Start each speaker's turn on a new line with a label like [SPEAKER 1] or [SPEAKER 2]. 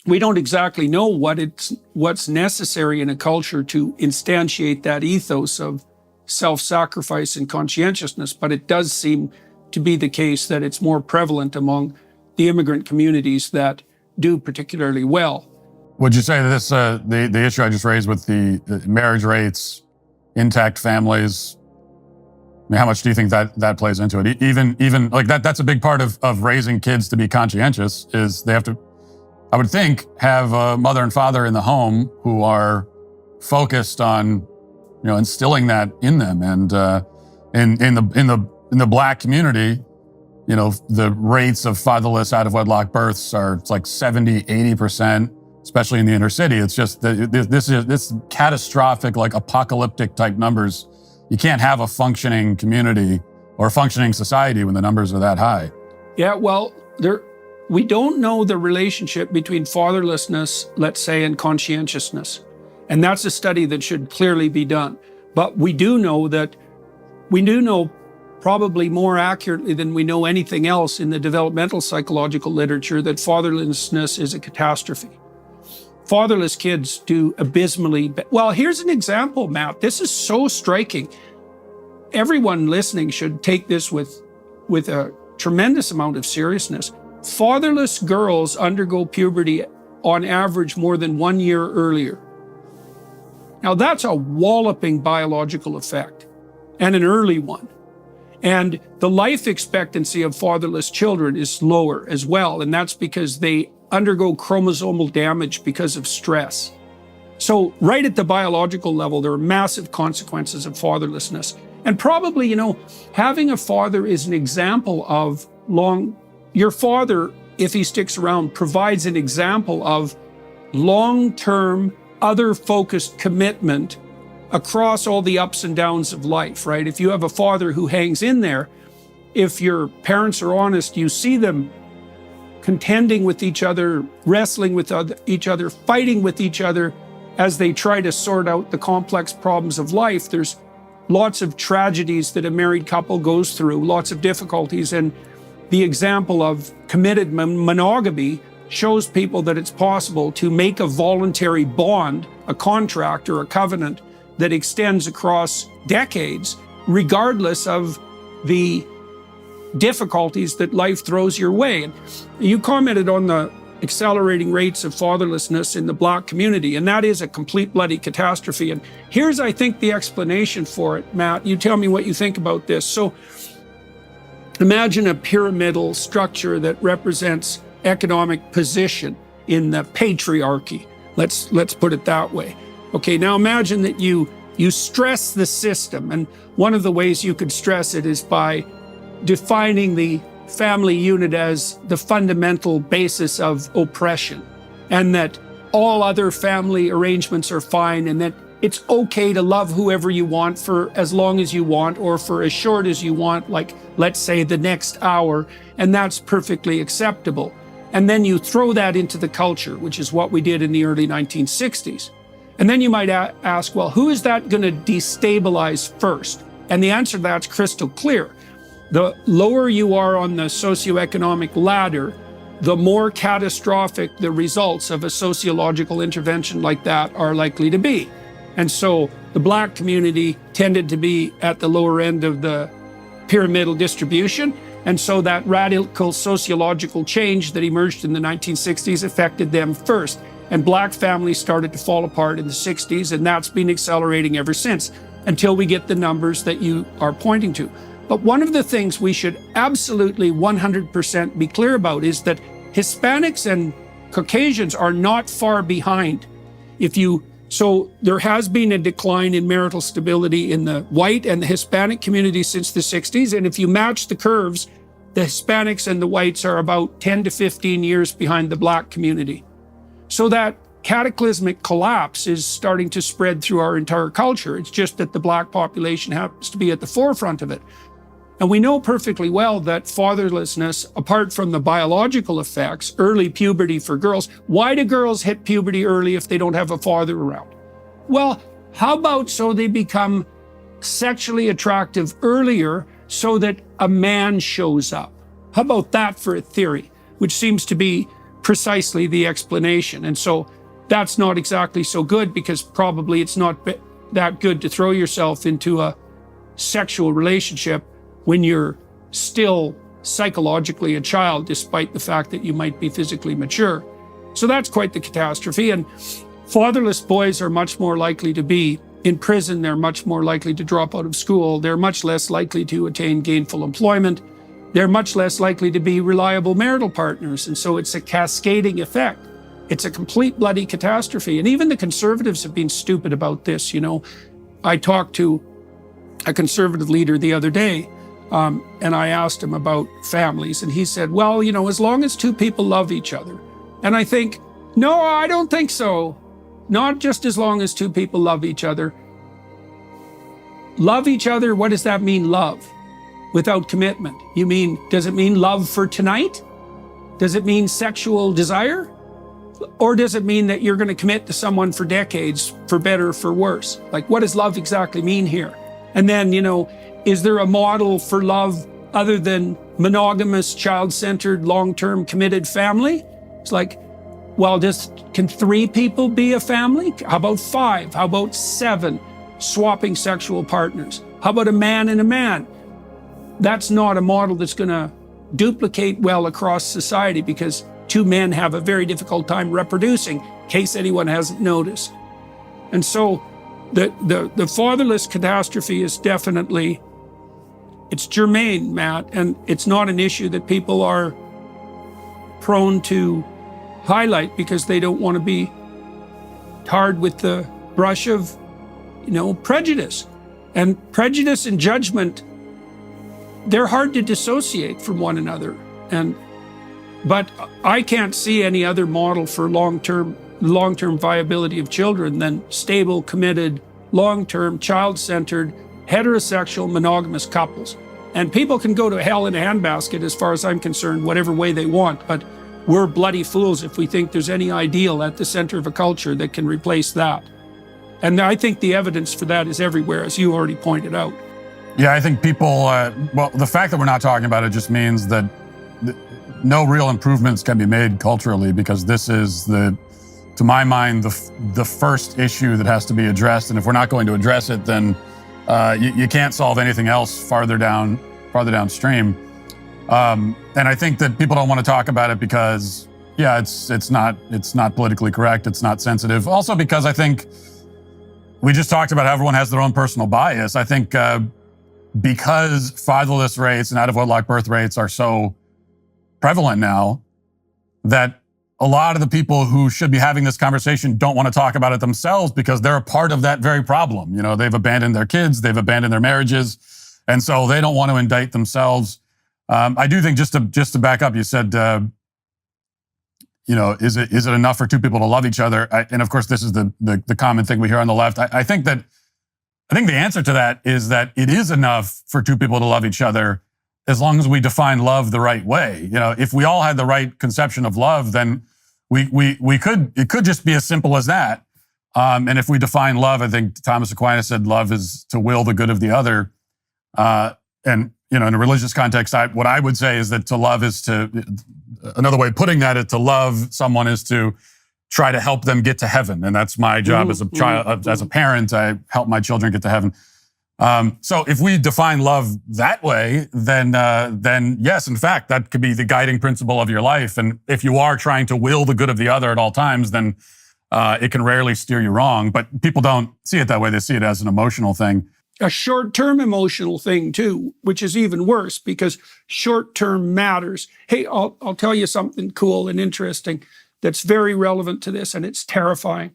[SPEAKER 1] we don't exactly know what's necessary in a culture to instantiate that ethos of self-sacrifice and conscientiousness, but it does seem to be the case that it's more prevalent among the immigrant communities that do particularly well.
[SPEAKER 2] Would you say that this, the issue I just raised with the marriage rates, intact families, I mean, how much do you think that plays into it? Even like that's a big part of raising kids to be conscientious, is they have to, I would think, have a mother and father in the home who are focused on, instilling that in them. And in the Black community, the rates of fatherless out of wedlock births are, it's like 70, 80%, especially in the inner city. It's just this catastrophic, like apocalyptic type numbers. You can't have a functioning community or a functioning society when the numbers are that high.
[SPEAKER 1] Yeah, well, we don't know the relationship between fatherlessness, let's say, and conscientiousness. And that's a study that should clearly be done. But we do know probably more accurately than we know anything else in the developmental psychological literature that fatherlessness is a catastrophe. Fatherless kids do abysmally. Well, here's an example, Matt. This is so striking. Everyone listening should take this with a tremendous amount of seriousness. Fatherless girls undergo puberty on average more than 1 year earlier. Now, that's a walloping biological effect, and an early one. And the life expectancy of fatherless children is lower as well, and that's because they undergo chromosomal damage because of stress. So right at the biological level, there are massive consequences of fatherlessness. And probably, having a father is an example of your father, if he sticks around, provides an example of long-term, other-focused commitment across all the ups and downs of life, right? If you have a father who hangs in there, if your parents are honest, you see them contending with each other, wrestling with each other, fighting with each other as they try to sort out the complex problems of life. There's lots of tragedies that a married couple goes through, lots of difficulties, and the example of committed monogamy shows people that it's possible to make a voluntary bond, a contract or a covenant that extends across decades, regardless of the difficulties that life throws your way. And you commented on the accelerating rates of fatherlessness in the Black community, and that is a complete bloody catastrophe. And here's, I think, the explanation for it, Matt. You tell me what you think about this. So imagine a pyramidal structure that represents economic position in the patriarchy. Let's put it that way. Okay, now imagine that you stress the system, and one of the ways you could stress it is by defining the family unit as the fundamental basis of oppression, and that all other family arrangements are fine, and that it's okay to love whoever you want for as long as you want, or for as short as you want, like let's say the next hour, and that's perfectly acceptable. And then you throw that into the culture, which is what we did in the early 1960s. And then you might ask, well, who is that going to destabilize first? And the answer to that's crystal clear. The lower you are on the socioeconomic ladder, the more catastrophic the results of a sociological intervention like that are likely to be. And so the Black community tended to be at the lower end of the pyramidal distribution. And so that radical sociological change that emerged in the 1960s affected them first. And Black families started to fall apart in the 60s, and that's been accelerating ever since, until we get the numbers that you are pointing to. But one of the things we should absolutely 100% be clear about is that Hispanics and Caucasians are not far behind. So there has been a decline in marital stability in the white and the Hispanic community since the 60s. And if you match the curves, the Hispanics and the whites are about 10 to 15 years behind the Black community. So that cataclysmic collapse is starting to spread through our entire culture. It's just that the Black population happens to be at the forefront of it. And we know perfectly well that fatherlessness, apart from the biological effects, early puberty for girls, why do girls hit puberty early if they don't have a father around? Well, how about so they become sexually attractive earlier so that a man shows up? How about that for a theory, which seems to be precisely the explanation. And so that's not exactly so good, because probably it's not that good to throw yourself into a sexual relationship when you're still psychologically a child, despite the fact that you might be physically mature. So that's quite the catastrophe. And fatherless boys are much more likely to be in prison. They're much more likely to drop out of school. They're much less likely to attain gainful employment. They're much less likely to be reliable marital partners. And so it's a cascading effect. It's a complete bloody catastrophe. And even the conservatives have been stupid about this. You know, I talked to a conservative leader the other day, and I asked him about families, and he said, well, you know, as long as two people love each other. And I think, no, I don't think so. Not just as long as two people love each other. Love each other, what does that mean, love? Without commitment. Does it mean love for tonight? Does it mean sexual desire? Or does it mean that you're going to commit to someone for decades, for better or for worse? Like, what does love exactly mean here? And then, you know, is there a model for love other than monogamous, child-centered, long-term committed family? It's like, well, can 3 people be a family? How about 5? How about 7 swapping sexual partners? How about a man and a man? That's not a model that's going to duplicate well across society, because 2 men have a very difficult time reproducing, in case anyone hasn't noticed. And so the fatherless catastrophe is definitely, it's germane, Matt, and it's not an issue that people are prone to highlight because they don't want to be tarred with the brush of, you know, prejudice. And prejudice and judgment, they're hard to dissociate from one another. But I can't see any other model for long-term viability of children than stable, committed, long-term, child-centered, heterosexual, monogamous couples. And people can go to hell in a handbasket, as far as I'm concerned, whatever way they want, but we're bloody fools if we think there's any ideal at the center of a culture that can replace that. And I think the evidence for that is everywhere, as you already pointed out.
[SPEAKER 2] Yeah, I think people, well, the fact that we're not talking about it just means that no real improvements can be made culturally, because this is to my mind, the first issue that has to be addressed. And if we're not going to address it, then you can't solve anything else farther downstream. And I think that people don't want to talk about it because, yeah, it's not politically correct. It's not sensitive. Also because I think we just talked about how everyone has their own personal bias. I think because fatherless rates and out-of-wedlock birth rates are so prevalent now, that a lot of the people who should be having this conversation don't want to talk about it themselves, because they're a part of that very problem. You know, they've abandoned their kids, they've abandoned their marriages, and so they don't want to indict themselves. I do think, just to back up, you said, you know, is it enough for 2 people to love each other? And of course, this is the common thing we hear on the left. I think the answer to that is that it is enough for 2 people to love each other, as long as we define love the right way. You know, if we all had the right conception of love, then it could just be as simple as that. And if we define love, I think Thomas Aquinas said love is to will the good of the other. And, you know, in a religious context, what I would say is that to love is another way of putting that is to love someone is to try to help them get to heaven. And that's my job as a child, as a parent. I help my children get to heaven. So if we define love that way, then yes, in fact, that could be the guiding principle of your life. And if you are trying to will the good of the other at all times, then it can rarely steer you wrong. But people don't see it that way. They see it as an emotional thing.
[SPEAKER 1] A short-term emotional thing too, which is even worse, because short-term matters. Hey, I'll tell you something cool and interesting that's very relevant to this, and it's terrifying.